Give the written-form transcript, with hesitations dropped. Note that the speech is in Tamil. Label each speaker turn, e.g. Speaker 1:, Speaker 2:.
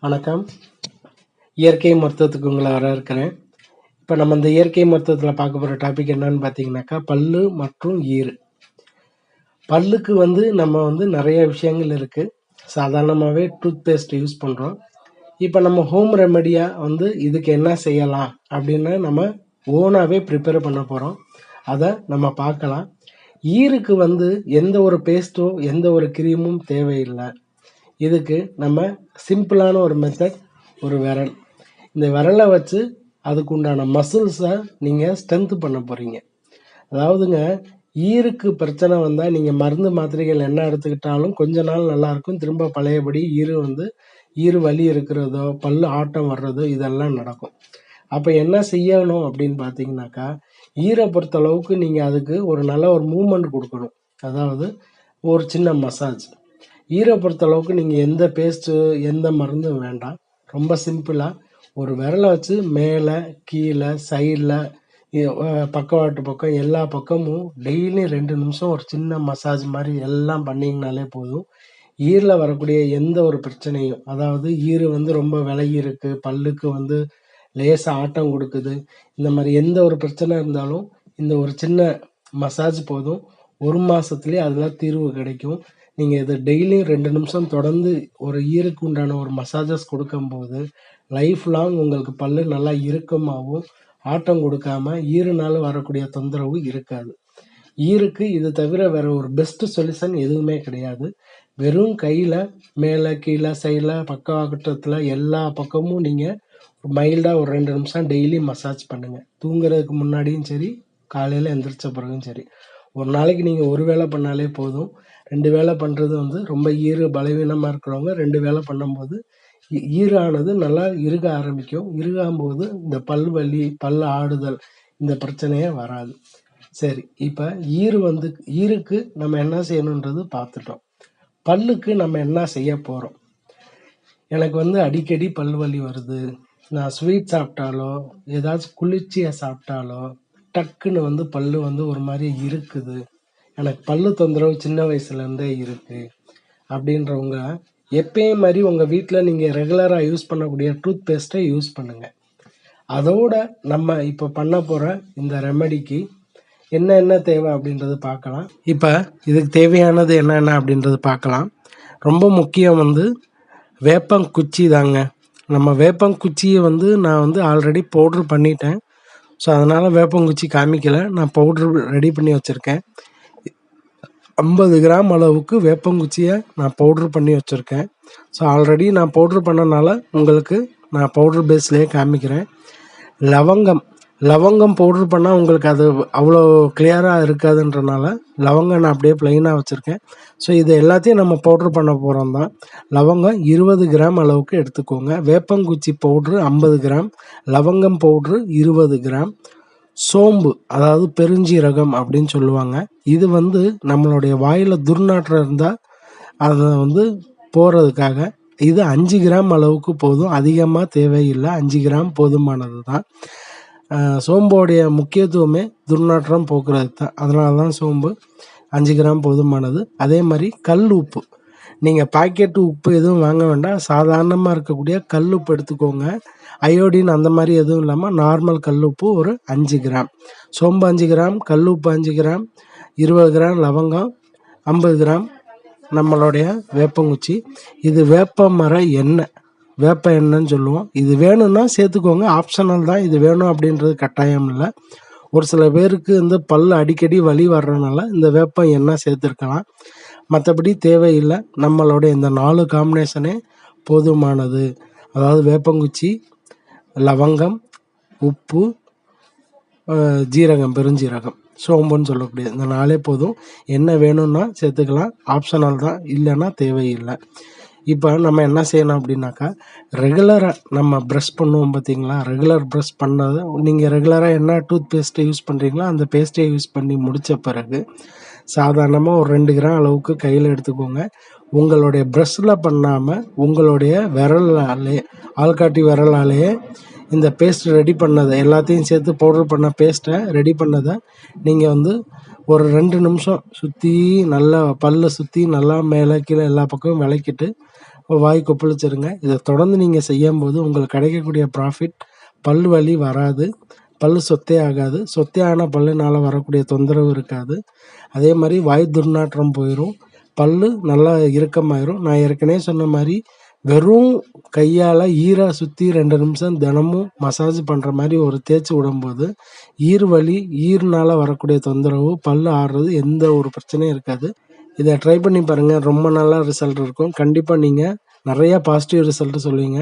Speaker 1: வணக்கம். இயற்கை மருத்துவத்துக்கு உங்களை வரவேற்கிறேன். இப்போ நம்ம இந்த இயற்கை மருத்துவத்தில் பார்க்க போகிற டாபிக் என்னன்னு பார்த்தீங்கன்னாக்கா, பல்லு மற்றும் ஈறு. பல்லுக்கு நம்ம நிறைய விஷயங்கள் இருக்குது. சாதாரணமாகவே டூத் பேஸ்ட் யூஸ் பண்ணுறோம். இப்போ நம்ம ஹோம் ரெமெடியாக இதுக்கு என்ன செய்யலாம் அப்படின்னு நம்ம ஓனாகவே ப்ரிப்பேர் பண்ண போகிறோம். அதை நம்ம பார்க்கலாம். ஈருக்கு எந்த ஒரு பேஸ்ட்டும் எந்த ஒரு க்ரீமும் தேவையில்லை. இதுக்கு நம்ம சிம்பிளான ஒரு மெத்தட், ஒரு விரல். இந்த விரலை வச்சு அதுக்கு உண்டான மசில்ஸை நீங்கள் ஸ்ட்ரென்த் பண்ண போகிறீங்க. அதாவதுங்க, ஈருக்கு பிரச்சனை வந்தால் நீங்கள் மருந்து மாத்திரைகள் என்ன எடுத்துக்கிட்டாலும் கொஞ்ச நாள் நல்லாயிருக்கும். திரும்ப பழையபடி ஈறு வலி இருக்கிறதோ பல்லு ஆட்டம் வர்றதோ இதெல்லாம் நடக்கும். அப்போ என்ன செய்யணும் அப்படின்னு பார்த்தீங்கன்னாக்கா, ஈரை பொறுத்தளவுக்கு நீங்கள் அதுக்கு ஒரு நல்ல ஒரு மூமெண்ட் கொடுக்கணும். அதாவது ஒரு சின்ன மசாஜ். ஈரை பொறுத்தளவுக்கு நீங்கள் எந்த பேஸ்ட்டு எந்த மருந்தும் வேண்டாம். ரொம்ப சிம்பிளாக ஒரு விரலை வச்சு மேலே கீழே சைடில் பக்கவாட்டு பக்கம் எல்லா பக்கமும் டெய்லி 2 நிமிஷம் ஒரு சின்ன மசாஜ் மாதிரி எல்லாம் பண்ணிங்கனாலே போதும். ஈரில் வரக்கூடிய எந்த ஒரு பிரச்சனையும், அதாவது ஈறு ரொம்ப விலகி இருக்குது, பல்லுக்கு லேசாக ஆட்டம் கொடுக்குது, இந்த மாதிரி எந்த ஒரு பிரச்சனை இருந்தாலும் இந்த ஒரு சின்ன மசாஜ் போதும். 1 மாதத்துலேயே அதில் தீர்வு கிடைக்கும். நீங்கள் இதை டெய்லியும் 2 நிமிஷம் தொடர்ந்து ஒரு ஈருக்கு உண்டான ஒரு மசாஜஸ் கொடுக்கும்போது லைஃப் லாங் உங்களுக்கு பல்லு நல்லா இறுக்கமாகவும் ஆட்டம் கொடுக்காம ஈறுனால வரக்கூடிய தொந்தரவு இருக்காது. ஈருக்கு இது தவிர வேற ஒரு பெஸ்ட் சொல்யூஷன் எதுவுமே கிடையாது. வெறும் கையில் மேலே கீழே சைடில் பக்கவாட்டத்தில் எல்லா பக்கமும் நீங்கள் மைல்டாக ஒரு 2 நிமிஷம் டெய்லி மசாஜ் பண்ணுங்கள். தூங்குறதுக்கு முன்னாடியும் சரி, காலையில் எந்திரிச்ச பிறகும் சரி. ஒரு நாளைக்கு நீங்கள் ஒரு வேளை பண்ணாலே போதும். 2 வேளை பண்ணுறது ரொம்ப ஈறு பலவீனமாக இருக்கிறவங்க 2 வேளை பண்ணும்போது ஈரானது நல்லா இறுக ஆரம்பிக்கும். இறுகாகும்போது இந்த பல்வலி பல் ஆடுதல் இந்த பிரச்சனையே வராது. சரி, இப்போ ஈருக்கு நம்ம என்ன செய்யணுன்றது பார்த்துட்டோம். பல்லுக்கு நம்ம என்ன செய்ய போகிறோம். எனக்கு அடிக்கடி பல்வலி வருது, நான் ஸ்வீட் சாப்பிட்டாலோ ஏதாச்சும் குளிர்ச்சியை சாப்பிட்டாலோ டக்குன்னு பல்லு ஒரு மாதிரி இருக்குது, எனக்கு பல்லு தொந்தரவு சின்ன வயசுலேருந்தே இருக்குது அப்படின்றவங்க எப்பயும் மாதிரி உங்கள் வீட்டில் நீங்கள் ரெகுலராக யூஸ் பண்ணக்கூடிய டூத் பேஸ்ட்டை யூஸ் பண்ணுங்கள். அதோட நம்ம இப்போ பண்ண போகிற இந்த ரெமெடிக்கு என்ன தேவை அப்படின்றது பார்க்கலாம். இப்போ இதுக்கு தேவையானது என்னென்ன அப்படின்றது பார்க்கலாம். ரொம்ப முக்கியம் வேப்பங்குச்சி தாங்க. நம்ம வேப்பங்குச்சியை நான் ஆல்ரெடி பவுட்ரு பண்ணிட்டேன். ஸோ அதனால் வேப்பங்குச்சி காமிக்கலை, நான் பவுட்ரு ரெடி பண்ணி வச்சுருக்கேன். 50 கிராம் அளவுக்கு வேப்பங்குச்சியை நான் பவுட்ரு பண்ணி வச்சுருக்கேன். ஸோ ஆல்ரெடி நான் பவுட்ரு பண்ணனால உங்களுக்கு நான் பவுட்ரு பேஸ்லேயே காமிக்கிறேன். லவங்கம் பவுட்ரு பண்ணால் உங்களுக்கு அது அவ்வளோ கிளியராக இருக்காதுன்றனால லவங்கம் நான் அப்படியே ப்ளைனாக வச்சுருக்கேன். ஸோ இது எல்லாத்தையும் நம்ம பவுட்ரு பண்ண போகிறோம் தான். லவங்கம் 20 கிராம் அளவுக்கு எடுத்துக்கோங்க. வேப்பங்குச்சி பவுட்ரு 50 கிராம், லவங்கம் பவுட்ரு 20 கிராம், சோம்பு அதாவது பெருஞ்சீரகம் அப்படின்னு சொல்லுவாங்க. இது நம்மளுடைய வாயில் துர்நாற்றம் இருந்தால் அதை போகிறதுக்காக இது 5 கிராம் அளவுக்கு போதும். அதிகமாக தேவையில்லை, 5 கிராம் போதுமானது தான். சோம்போடைய முக்கியத்துவமே துர்நாற்றம் போக்குறது தான். அதனால தான் சோம்பு 5 கிராம் போதுமானது. அதே மாதிரி கல் உப்பு, நீங்கள் பாக்கெட்டு உப்பு எதுவும் வாங்க வேண்டாம், சாதாரணமாக இருக்கக்கூடிய கல் உப்பு எடுத்துக்கோங்க. அயோடின் அந்த மாதிரி எதுவும் இல்லாமல் நார்மல் கல் உப்பு ஒரு 5 கிராம், சோம்பு 5 கிராம், கல் உப்பு 5 கிராம், 20 கிராம் லவங்கம், 50 கிராம் நம்மளுடைய வேப்பங்குச்சி. இது வேப்ப மர எண்ணெய், வேப்ப எண்ணெய்ன்னு சொல்லுவோம். இது வேணும்னா சேர்த்துக்கோங்க, ஆப்ஷனல் தான். இது வேணும் அப்படின்றது கட்டாயம் இல்லை. ஒரு சில பேருக்கு பல் அடிக்கடி வலி வர்றதுனால இந்த வேப்ப எண்ணெய் சேர்த்துருக்கலாம். மற்றபடி தேவையில்லை. நம்மளுடைய இந்த 4 காம்பினேஷனே போதுமானது. அதாவது வேப்பங்குச்சி, லவங்கம், உப்பு, ஜீரகம் பெருஞ்சீரகம், சோம்புன்னு சொல்லக்கூடிய இந்த 4 போதும். என்ன வேணும்னா சேர்த்துக்கலாம், ஆப்ஷனல் தான், இல்லைன்னா தேவையில்லை. இப்போ நம்ம என்ன செய்யணும் அப்படின்னாக்கா, ரெகுலராக நம்ம ப்ரஷ் பண்ணுவோம் பார்த்தீங்களா, ரெகுலர் ப்ரஷ் பண்ணது நீங்கள் ரெகுலராக என்ன டூத் பேஸ்ட்டை யூஸ் பண்ணுறீங்களோ அந்த பேஸ்ட்டை யூஸ் பண்ணி முடித்த பிறகு சாதாரணமாக ஒரு 2 கிராம் அளவுக்கு கையில் எடுத்துக்கோங்க. உங்களுடைய ப்ரஷ்ஷில் பண்ணாமல் உங்களுடைய விரலாலே, ஆள்காட்டி விரலாலேயே இந்த பேஸ்ட் ரெடி பண்ணதை எல்லாத்தையும் சேர்த்து பவுட்ரு பண்ண பேஸ்ட்டை ரெடி பண்ணதை நீங்கள் ஒரு 2 நிமிஷம் சுற்றி நல்லா பல்லை சுற்றி நல்லா மேலே கீழே எல்லா பக்கமும் விளக்கிட்டு வாய் கொப்பளிச்சிருங்க. இதை தொடர்ந்து நீங்கள் செய்யும்போது உங்களுக்கு கிடைக்கக்கூடிய ப்ராஃபிட், பல் வலி வராது, பல் சொத்தே ஆகாது, சொத்தே ஆன பல்லுனால் வரக்கூடிய தொந்தரவு இருக்காது. அதே மாதிரி வாய் துர்நாற்றம் போயிடும், பல் நல்லா இறுக்கமாயிரும். நான் ஏற்கனவே சொன்ன மாதிரி வெறும் கையால் ஈரை சுற்றி 2 நிமிஷம் தினமும் மசாஜ் பண்ணுற மாதிரி ஒரு தேய்ச்சி விடும்போது ஈர் வலி, ஈர்னால் வரக்கூடிய தொந்தரவு, பல் ஆடுறது எந்த ஒரு பிரச்சனையும் இருக்காது. இதை ட்ரை பண்ணி பாருங்கள், ரொம்ப நல்லா ரிசல்ட் இருக்கும். கண்டிப்பாக நீங்கள் நிறையா பாசிட்டிவ் ரிசல்ட் சொல்லுவீங்க.